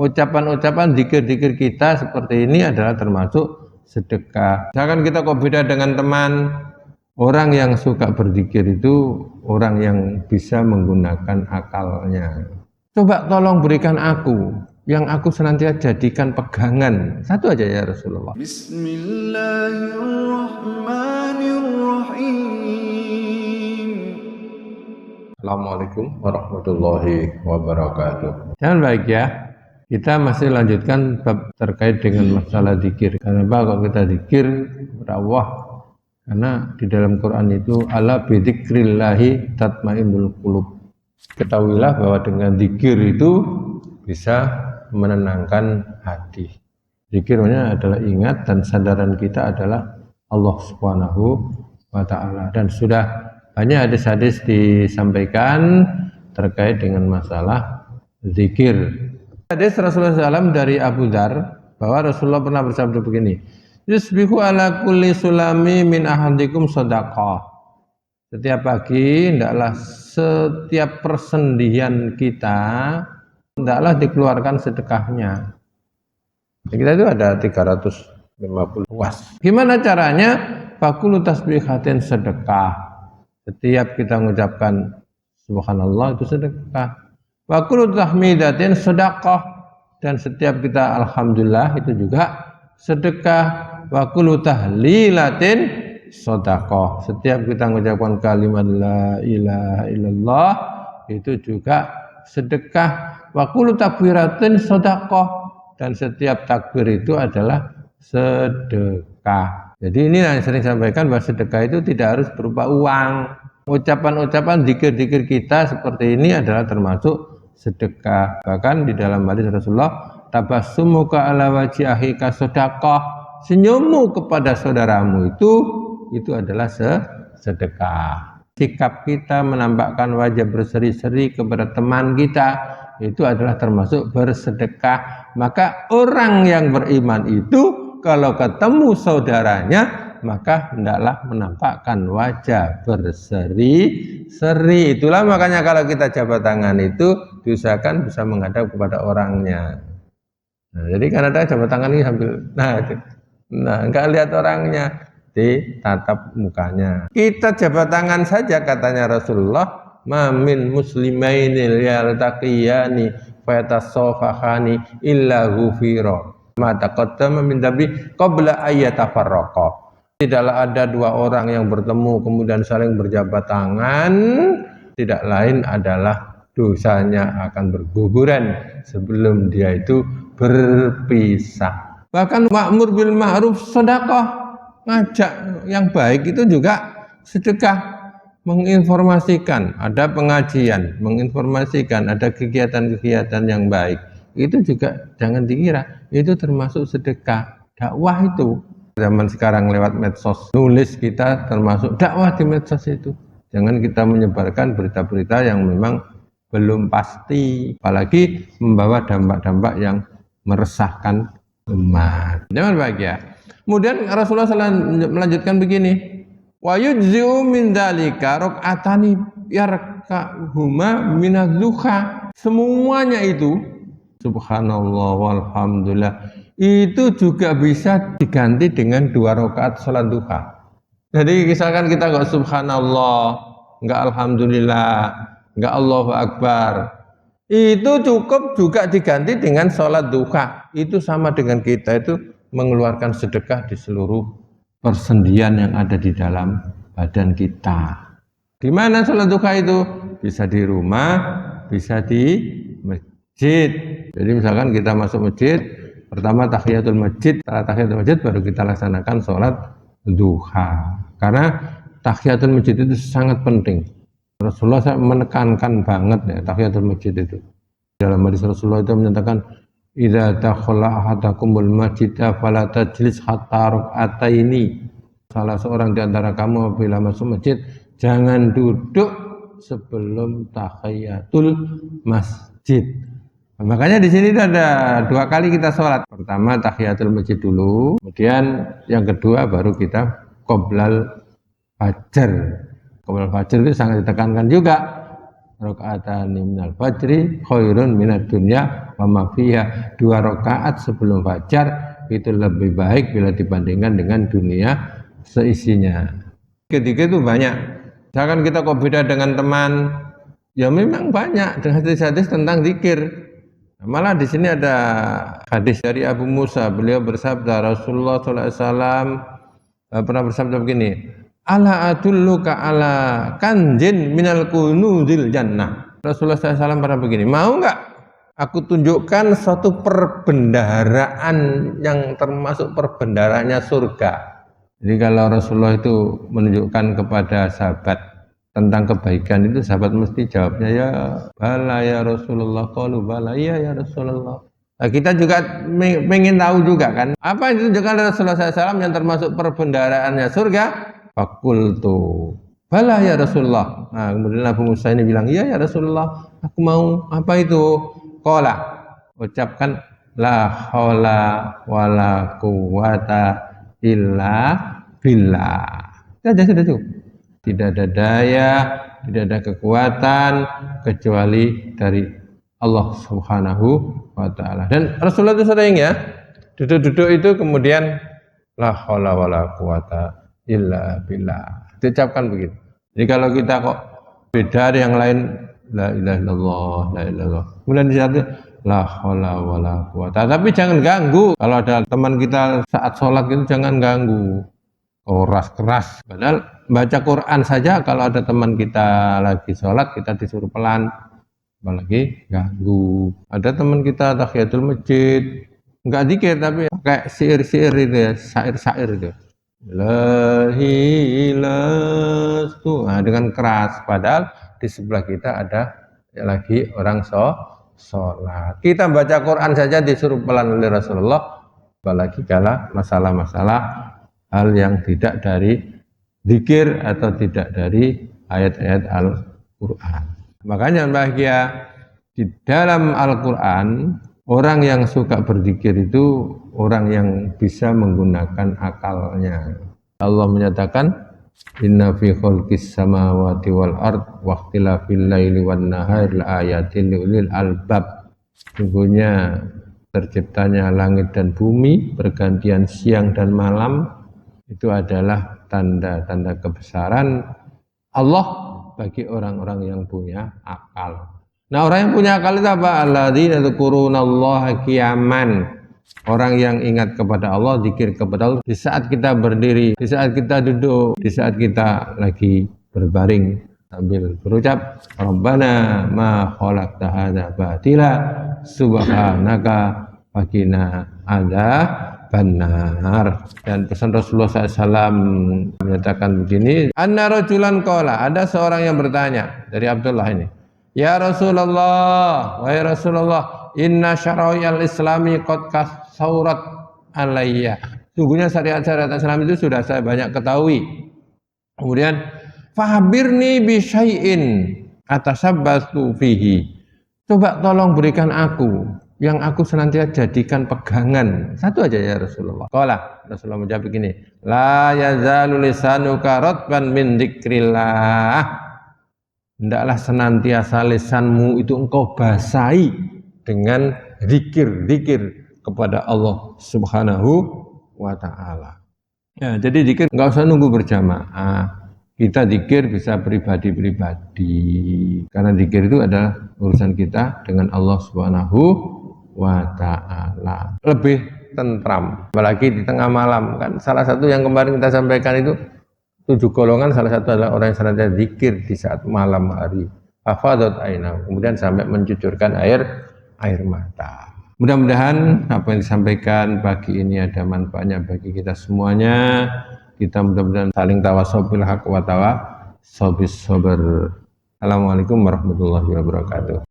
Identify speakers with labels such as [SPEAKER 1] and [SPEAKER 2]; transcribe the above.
[SPEAKER 1] ucapan-ucapan zikir-zikir kita seperti ini adalah termasuk sedekah. Misalkan kita kok beda dengan teman, orang yang suka berzikir itu orang yang bisa menggunakan akalnya. Coba tolong berikan aku, yang aku senantiasa jadikan pegangan. Satu aja ya Rasulullah. Bismillahirrahmanirrahim. Assalamualaikum warahmatullahi wabarakatuh. Jangan baik ya. Kita masih lanjutkan bab terkait dengan masalah zikir. Kenapa kalau kita zikir berawah? Karena di dalam Quran itu ala bidzikrillahi tatmainnul qulub. Ketahuilah bahwa dengan zikir itu bisa menenangkan hati. Zikirnya adalah ingat dan sandaran kita adalah Allah Subhanahu wa taala. Dan sudah banyak hadis-hadis disampaikan terkait dengan masalah zikir. Hadis Rasulullah SAW dari Abu Dzar bahwa Rasulullah pernah bersabda begini, yusbihu ala kulli sulami min ahadikum shadaqah. Setiap pagi hendaklah setiap persendian kita hendaklah dikeluarkan sedekahnya. Kita itu ada 350 luas. Gimana caranya? Fakulu tasbihatin sedekah. Setiap kita mengucapkan subhanallah itu sedekah. Wa kullu tahmidatin sedekah, dan setiap kita alhamdulillah itu juga sedekah. Wa kullu tahlilatin sedekah, setiap kita mengucapkan kalimat la ilaha illallah itu juga sedekah. Wa kullu takbiratin sedekah, dan setiap takbir itu adalah sedekah. Jadi ini yang sering sampaikan bahwa sedekah itu tidak harus berupa uang. Ucapan-ucapan zikir-zikir kita seperti ini adalah termasuk sedekah. Bahkan di dalam hadis Rasulullah, tabassumuka ala wajhi akhika sedekah, senyummu kepada saudaramu itu adalah sedekah. Sikap kita menampakkan wajah berseri-seri kepada teman kita itu adalah termasuk bersedekah. Maka orang yang beriman itu kalau ketemu saudaranya maka hendaklah menampakkan wajah berseri-seri. Itulah makanya kalau kita jabat tangan itu diusahakan bisa menghadap kepada orangnya. Nah, jadi kan ada jabat tangan ini sambil enggak lihat orangnya, ditatap mukanya. Kita jabat tangan saja katanya Rasulullah, ma min muslimaini yaltaqiyani fayatasafahani illa ghufira ma taqaddama min dhanbi qabla ayyatafarraqa. Tidaklah ada dua orang yang bertemu kemudian saling berjabat tangan, tidak lain adalah dosanya akan berguguran sebelum dia itu berpisah. Bahkan ma'mur bil ma'ruf sedekah, ngajak yang baik itu juga sedekah. Menginformasikan, ada pengajian, menginformasikan, ada kegiatan-kegiatan yang baik, itu juga jangan dikira itu termasuk sedekah. Dakwah itu zaman sekarang lewat medsos, nulis kita termasuk dakwah di medsos itu. Jangan kita menyebarkan berita-berita yang memang belum pasti, apalagi membawa dampak-dampak yang meresahkan umat. Jangan bahagia. Kemudian Rasulullah SAW melanjutkan begini, wa yujzi'u min dzalika rak'atani yarka'huma minadzuha. Semuanya itu subhanallah walhamdulillah itu juga bisa diganti dengan 2 rakaat salat duha. Jadi misalkan kita enggak subhanallah, enggak alhamdulillah, enggak Allahu akbar, itu cukup juga diganti dengan salat duha. Itu sama dengan kita itu mengeluarkan sedekah di seluruh persendian yang ada di dalam badan kita. Di mana salat duha itu? Bisa di rumah, bisa di masjid. Jadi misalkan kita masuk masjid, pertama tahiyatul masjid, setelah tahiyatul masjid baru kita laksanakan sholat duha. Karena tahiyatul masjid itu sangat penting. Rasulullah menekankan banget ya tahiyatul masjid itu. Dalam hadis Rasulullah itu menyatakan, idza dakhala ahadakumul masjida fala tajlis hatta rak'ataini. Salah seorang di antara kamu apabila masuk masjid, jangan duduk sebelum tahiyatul masjid. Makanya di sini ada 2 kali kita sholat. Pertama tahiyatul masjid dulu, kemudian yang kedua baru kita qoblal fajar. Qoblal fajar itu sangat ditekankan juga. rakaatani minal fajri khairun minad dunya wa ma fiha. 2 rakaat sebelum fajar itu lebih baik bila dibandingkan dengan dunia seisinya. Ketiga itu banyak. Misalkan kita kok beda dengan teman, ya memang banyak hadis-hadis tentang zikir. Malah di sini ada hadis dari Abu Musa, beliau bersabda, Rasulullah SAW pernah bersabda begini, ala adulluka ala kanjin minal kunuzil jannah. Rasulullah SAW pernah begini, mau enggak aku tunjukkan suatu perbendaharaan yang termasuk perbendaharaannya surga. Jadi kalau Rasulullah itu menunjukkan kepada sahabat tentang kebaikan itu, sahabat mesti jawabnya ya bala ya Rasulullah, qalu bala iya ya Rasulullah. Nah, kita juga pengen tahu juga kan apa yang ditunjukkan Rasulullah SAW yang termasuk perbendaharaannya surga. Fakultu bala ya Rasulullah. Nah, kemudian Abu Musa ini bilang iya ya Rasulullah, aku mau. Apa itu? Qala, ucapkan la haula wala quwata illa billah. Sudah cukup. Tidak ada daya, tidak ada kekuatan kecuali dari Allah Subhanahu wa taala. Dan Rasulullah itu sering ya, duduk-duduk itu kemudian la haula wala quwata illa billah. Diucapkan begitu. Jadi kalau kita kok beda dari yang lain, la ilaha illallah, la ilaha illallah. Kemudian di satu la haula wala quwata. Tapi jangan ganggu. Kalau ada teman kita saat sholat itu jangan ganggu. Keras. Padahal baca Quran saja kalau ada teman kita lagi sholat kita disuruh pelan, apalagi ganggu. Ada teman kita tahiyatul masjid nggak zikir tapi pakai syair itu ya, syair itu. Nah, dengan keras. Padahal di sebelah kita ada lagi orang sholat. Kita baca Quran saja disuruh pelan oleh Rasulullah, apalagi kala masalah-masalah hal yang tidak dari zikir atau tidak dari ayat-ayat Al-Quran. Makanya bahagia di dalam Al-Quran, orang yang suka berzikir itu orang yang bisa menggunakan akalnya. Allah menyatakan inna fi khalqis samawati wal ard wa ikhtilafil laili wan nahari laayatin liulil albab. Sungguhnya terciptanya langit dan bumi, pergantian siang dan malam, itu adalah tanda-tanda kebesaran Allah bagi orang-orang yang punya akal. Nah, orang yang punya akal itu apa? Alladzina yadhkurunallaha qiyaman. Orang yang ingat kepada Allah, zikir kepada Allah di saat kita berdiri, di saat kita duduk, di saat kita lagi berbaring sambil berucap Rabbana ma khalaqta hadza batila subhanaka faqina adzabannar. Dan pesan Rasulullah SAW menyatakan begini, anna rajulan qala, ada seorang yang bertanya dari Abdullah ini, ya Rasulullah, wahai Rasulullah, inna syara'iyal islami qad kasaurat alayya. Sungguhnya syariat-syariat Islam itu sudah saya banyak ketahui. Kemudian fahbirni bi syai'in atasabbatu fihi. Coba tolong berikan aku yang aku senantiasa jadikan pegangan. Satu aja ya Rasulullah. Qala, Rasulullah menjawab begini, la yazalu lisanuka ratban min dzikrillah. Hendaklah senantiasa lisanmu itu engkau basahi dengan zikir kepada Allah Subhanahu wa taala. Ya, jadi zikir enggak usah nunggu berjamaah. Kita zikir bisa pribadi-pribadi. Karena zikir itu adalah urusan kita dengan Allah Subhanahu wa ta'ala. Lebih tentram, apalagi di tengah malam kan. Salah satu yang kemarin kita sampaikan itu 7 golongan, salah satu adalah orang yang senantiasa zikir di saat malam hari. Afadat aina, kemudian sampai mencucurkan air mata. Mudah-mudahan apa yang disampaikan pagi ini ada manfaatnya bagi kita semuanya. Kita mudah-mudahan saling tawasau bil haqq wa tawasau bis sabr. Assalamualaikum warahmatullahi wabarakatuh.